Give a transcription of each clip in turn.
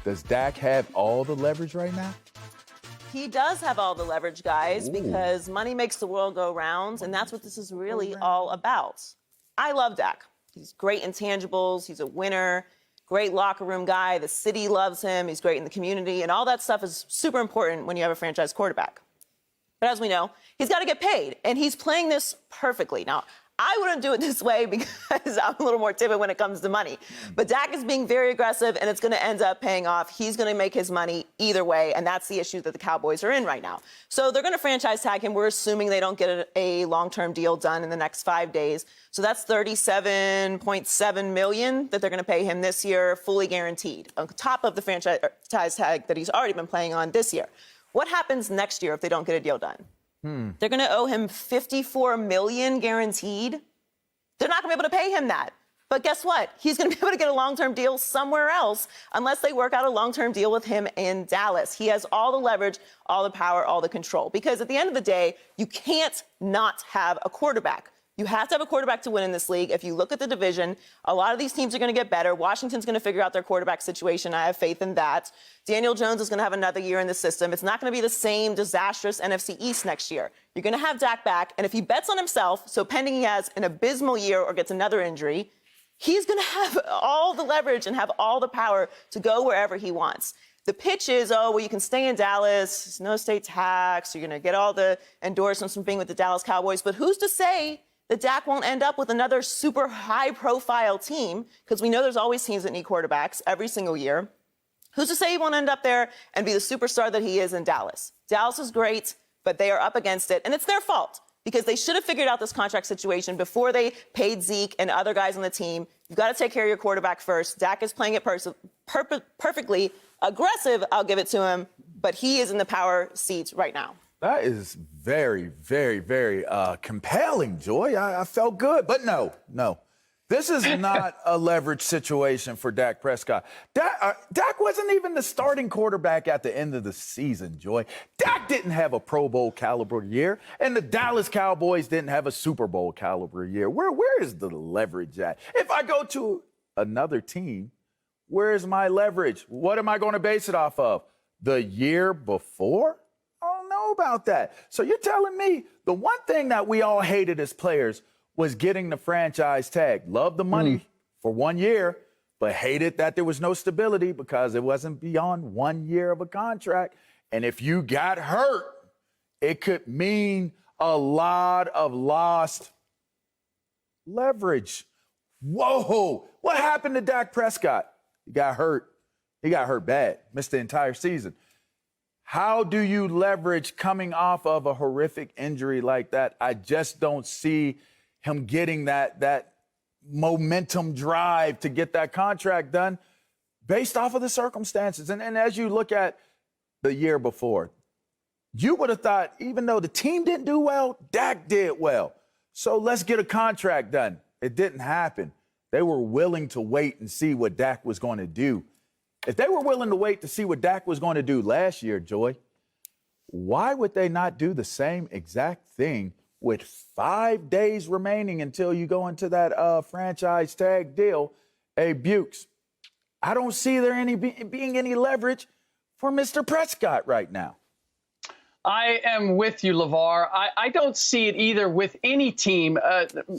Does Dak have all the leverage right now? He does have all the leverage, guys, Ooh. because money makes the world go round, and that's what this is really all about. I love Dak. He's great intangibles. He's a winner, great locker room guy. The city loves him. He's great in the community, and all that stuff is super important when you have a franchise quarterback. But as we know, he's got to get paid, and he's playing this perfectly. Now, I wouldn't do it this way because I'm a little more timid when it comes to money. But Dak is being very aggressive, and it's going to end up paying off. He's going to make his money either way, and that's the issue that the Cowboys are in right now. So they're going to franchise tag him. We're assuming they don't get a long-term deal done in the next 5 days. So that's $37.7 million that they're going to pay him this year, fully guaranteed, on top of the franchise tag that he's already been playing on this year. What happens next year if they don't get a deal done? They're going to owe him $54 million guaranteed. They're not going to be able to pay him that. But guess what? He's going to be able to get a long-term deal somewhere else unless they work out a long-term deal with him in Dallas. He has all the leverage, all the power, all the control. Because at the end of the day, you can't not have a quarterback. You have to have a quarterback to win in this league. If you look at the division, a lot of these teams are going to get better. Washington's going to figure out their quarterback situation. I have faith in that. Daniel Jones is going to have another year in the system. It's not going to be the same disastrous NFC East next year. You're going to have Dak back. And if he bets on himself, so pending he has an abysmal year or gets another injury, he's going to have all the leverage and have all the power to go wherever he wants. The pitch is, oh, well, you can stay in Dallas. There's no state tax. You're going to get all the endorsements from being with the Dallas Cowboys. But who's to say that Dak won't end up with another super high-profile team, because we know there's always teams that need quarterbacks every single year. Who's to say he won't end up there and be the superstar that he is in Dallas? Dallas is great, but they are up against it, and it's their fault because they should have figured out this contract situation before they paid Zeke and other guys on the team. You've got to take care of your quarterback first. Dak is playing it perfectly aggressive, I'll give it to him, but he is in the power seat right now. That is very, very, very compelling, Joy. I felt good. But no. This is not a leverage situation for Dak Prescott. Dak wasn't even the starting quarterback at the end of the season, Joy. Dak didn't have a Pro Bowl caliber year, and the Dallas Cowboys didn't have a Super Bowl caliber year. Where is the leverage at? If I go to another team, where is my leverage? What am I going to base it off of? The year before? I don't know about that. So you're telling me the one thing that we all hated as players was getting the franchise tag. Loved the money for 1 year, but hated that there was no stability because it wasn't beyond 1 year of a contract. And if you got hurt, it could mean a lot of lost leverage. Whoa, what happened to Dak Prescott? He got hurt. He got hurt bad, missed the entire season. How do you leverage coming off of a horrific injury like that? I just don't see him getting that momentum drive to get that contract done based off of the circumstances. And as you look at the year before, you would have thought, even though the team didn't do well, Dak did well. So let's get a contract done. It didn't happen. They were willing to wait and see what Dak was going to do. If they were willing to wait to see what Dak was going to do last year, Joy, why would they not do the same exact thing with 5 days remaining until you go into that franchise tag deal? Hey, Bukes, I don't see there being any leverage for Mr. Prescott right now. I am with you, LaVar. I don't see it either with any team,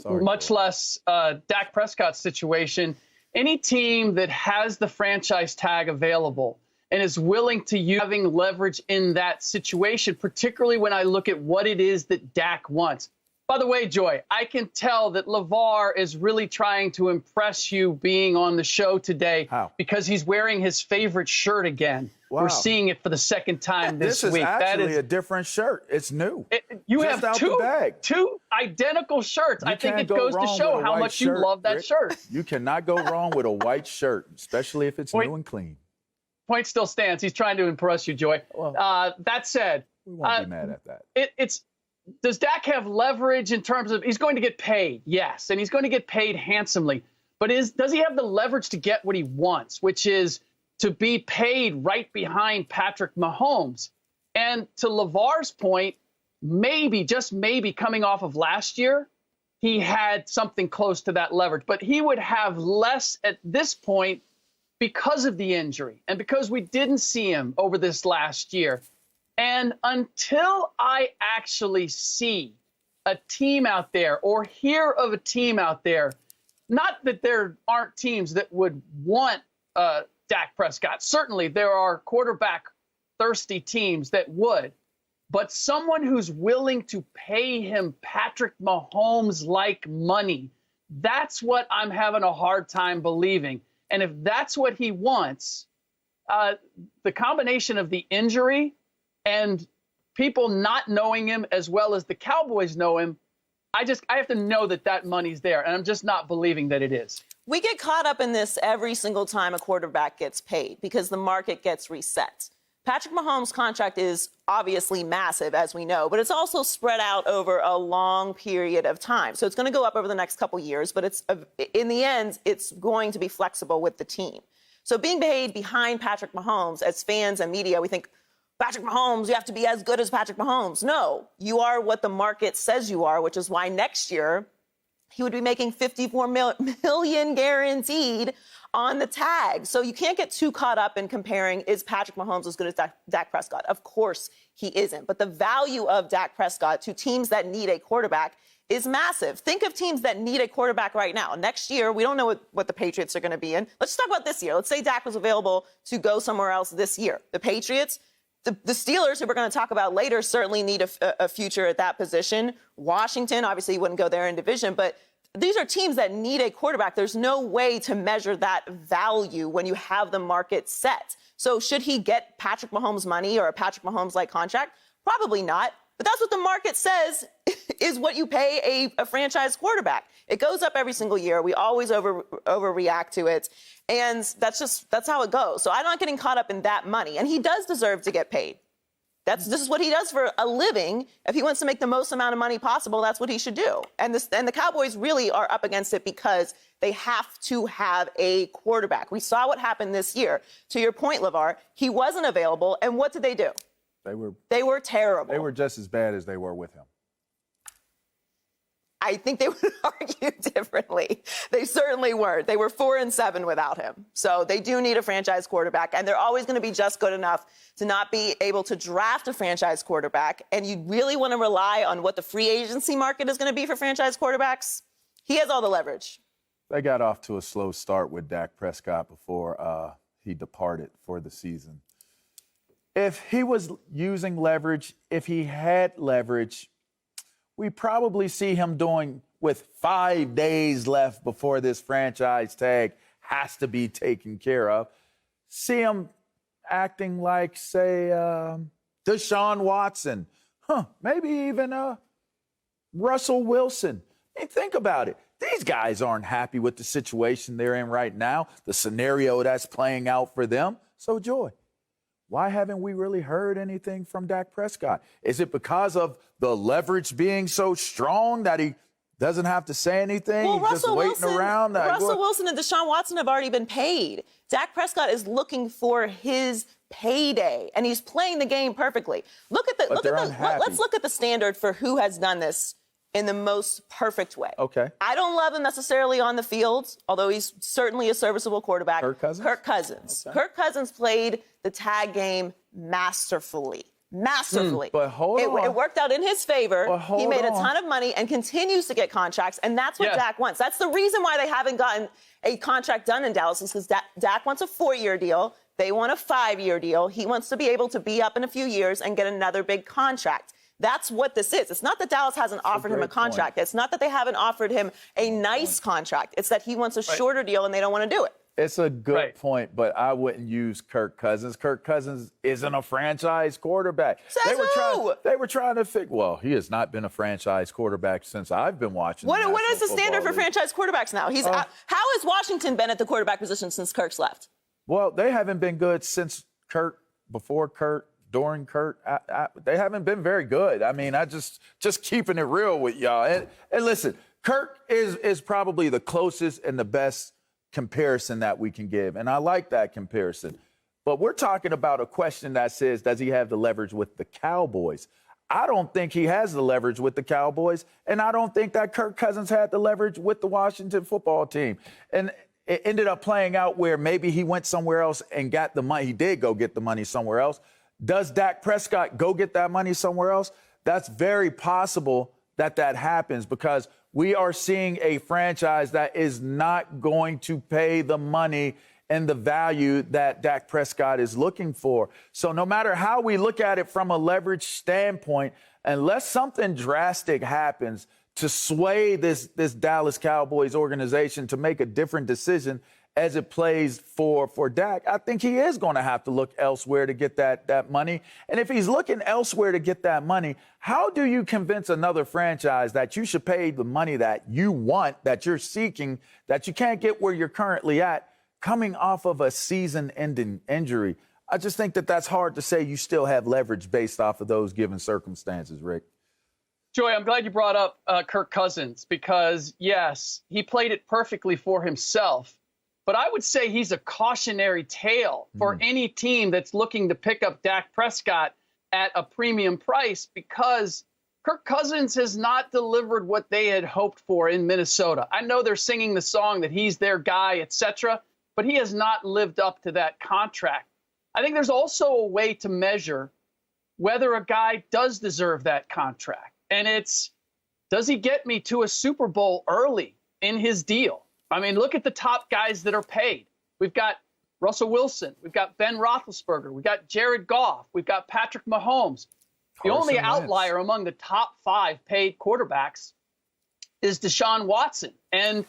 much less Dak Prescott's situation. Any team that has the franchise tag available and is willing to use having leverage in that situation, particularly when I look at what it is that Dak wants. By the way, Joy, I can tell that LaVar is really trying to impress you being on the show today. How? Because he's wearing his favorite shirt again. Wow. We're seeing it for the second time this week. This is actually a different shirt. It's new. You Just have out the bag. two identical shirts. I think it goes to show how much you love that shirt. You cannot go wrong with a white shirt, especially if it's new and clean. Point still stands. He's trying to impress you, Joy. Well, that said, we won't be mad at that. Does Dak have leverage in terms of he's going to get paid? Yes, and he's going to get paid handsomely. But does he have the leverage to get what he wants, which is to be paid right behind Patrick Mahomes? And to LaVar's point, maybe, just maybe, coming off of last year, he had something close to that leverage. But he would have less at this point because of the injury and because we didn't see him over this last year. And until I actually see a team out there or hear of a team out there, not that there aren't teams that would want Dak Prescott. Certainly there are quarterback-thirsty teams that would. But someone who's willing to pay him Patrick Mahomes-like money, that's what I'm having a hard time believing. And if that's what he wants, the combination of the injury and people not knowing him as well as the Cowboys know him, I have to know that that money's there, and I'm just not believing that it is. We get caught up in this every single time a quarterback gets paid because the market gets reset. Patrick Mahomes' contract is obviously massive, as we know, but it's also spread out over a long period of time. So it's going to go up over the next couple years, but in the end, it's going to be flexible with the team. So being paid behind Patrick Mahomes, as fans and media, we think, Patrick Mahomes, you have to be as good as Patrick Mahomes. No, you are what the market says you are, which is why next year he would be making $54 million guaranteed on the tag. So you can't get too caught up in comparing, is Patrick Mahomes as good as Dak Prescott? Of course he isn't. But the value of Dak Prescott to teams that need a quarterback is massive. Think of teams that need a quarterback right now. Next year, we don't know what the Patriots are going to be in. Let's talk about this year. Let's say Dak was available to go somewhere else this year. The Patriots, the Steelers, who we're going to talk about later, certainly need a future at that position. Washington, obviously, wouldn't go there in division, but these are teams that need a quarterback. There's no way to measure that value when you have the market set. So should he get Patrick Mahomes money or a Patrick Mahomes-like contract? Probably not. But that's what the market says is what you pay a franchise quarterback. It goes up every single year. We always overreact to it. And that's how it goes. So I'm not getting caught up in that money. And he does deserve to get paid. This is what he does for a living. If he wants to make the most amount of money possible, that's what he should do. And the Cowboys really are up against it because they have to have a quarterback. We saw what happened this year. To your point, LaVar, he wasn't available. And what did they do? They were terrible. They were just as bad as they were with him. I think they would argue differently. They certainly weren't. They were 4-7 without him. So they do need a franchise quarterback, and they're always going to be just good enough to not be able to draft a franchise quarterback. And you really want to rely on what the free agency market is going to be for franchise quarterbacks? He has all the leverage. They got off to a slow start with Dak Prescott before he departed for the season. If he was using leverage, if he had leverage, we probably see him doing with 5 days left before this franchise tag has to be taken care of. See him acting like, say, Deshaun Watson, maybe even Russell Wilson. I mean, think about it. These guys aren't happy with the situation they're in right now, the scenario that's playing out for them. So, Joy, why haven't we really heard anything from Dak Prescott? Is it because of the leverage being so strong that he doesn't have to say anything? Well, He's just waiting around. Russell Wilson and Deshaun Watson have already been paid. Dak Prescott is looking for his payday, and he's playing the game perfectly. Let's look at the standard for who has done this in the most perfect way. Okay. I don't love him necessarily on the field, although he's certainly a serviceable quarterback. Kirk Cousins? Okay. Kirk Cousins played the tag game masterfully. But hold on. It worked out in his favor. He made a on. ton of money and continues to get contracts, and that's what Dak wants. That's the reason why they haven't gotten a contract done in Dallas, is because Dak wants a 4-year deal. They want a 5-year deal. He wants to be able to be up in a few years and get another big contract. That's what this is. It's not that Dallas hasn't offered him a contract. It's not that they haven't offered him a nice contract. It's that he wants a shorter deal and they don't want to do it. It's a good point, but I wouldn't use Kirk Cousins. Kirk Cousins isn't a franchise quarterback. They were trying to figure. Well, he has not been a franchise quarterback since I've been watching. What is the standard for franchise quarterbacks now? How has Washington been at the quarterback position since Kirk's left? Well, they haven't been good since Kirk, before Kirk, during Kirk. They haven't been very good. I mean, I just keeping it real with y'all. And listen, Kirk is probably the closest and the best comparison that we can give. And I like that comparison. But we're talking about a question that says, does he have the leverage with the Cowboys? I don't think he has the leverage with the Cowboys. And I don't think that Kirk Cousins had the leverage with the Washington football team. And it ended up playing out where maybe he went somewhere else and got the money. He did go get the money somewhere else. Does Dak Prescott go get that money somewhere else? That's very possible that happens, because we are seeing a franchise that is not going to pay the money and the value that Dak Prescott is looking for. So no matter how we look at it from a leverage standpoint, unless something drastic happens to sway this Dallas Cowboys organization to make a different decision as it plays for Dak, I think he is going to have to look elsewhere to get that money. And if he's looking elsewhere to get that money, how do you convince another franchise that you should pay the money that you want, that you're seeking, that you can't get where you're currently at, coming off of a season-ending injury? I just think that's hard to say you still have leverage based off of those given circumstances, Rick. Joy, I'm glad you brought up Kirk Cousins, because, yes, he played it perfectly for himself. But I would say he's a cautionary tale for any team that's looking to pick up Dak Prescott at a premium price, because Kirk Cousins has not delivered what they had hoped for in Minnesota. I know they're singing the song that he's their guy, etc., but he has not lived up to that contract. I think there's also a way to measure whether a guy does deserve that contract. And it's, does he get me to a Super Bowl early in his deal? I mean, look at the top guys that are paid. We've got Russell Wilson. We've got Ben Roethlisberger. We've got Jared Goff. We've got Patrick Mahomes. The only outlier among the top 5 paid quarterbacks is Deshaun Watson. And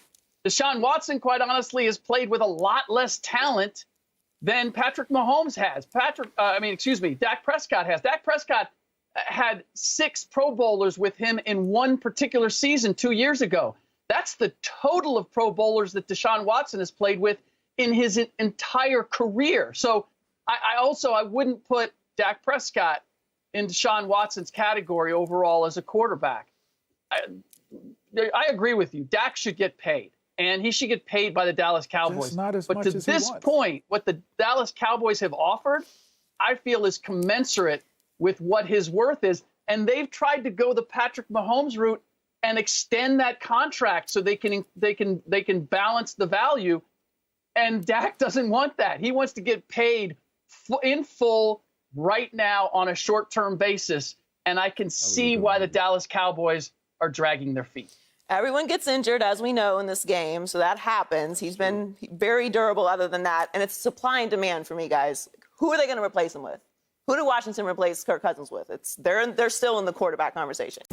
Deshaun Watson, quite honestly, has played with a lot less talent than Patrick Mahomes has. Dak Prescott has. Dak Prescott had 6 Pro Bowlers with him in one particular season 2 years ago. That's the total of Pro Bowlers that Deshaun Watson has played with in his entire career. So I wouldn't put Dak Prescott in Deshaun Watson's category overall as a quarterback. I agree with you. Dak should get paid, and he should get paid by the Dallas Cowboys. Just not as but much to as he this wants. point, what the Dallas Cowboys have offered, I feel is commensurate with what his worth is. And they've tried to go the Patrick Mahomes route and extend that contract so they can balance the value. And Dak doesn't want that. He wants to get paid in full right now on a short-term basis. And I can see why the Dallas Cowboys are dragging their feet. Everyone gets injured, as we know, in this game, so that happens. He's been very durable other than that, and it's supply and demand for me, guys. Who are they going to replace him with? Who did Washington replace Kirk Cousins with? They're still in the quarterback conversation.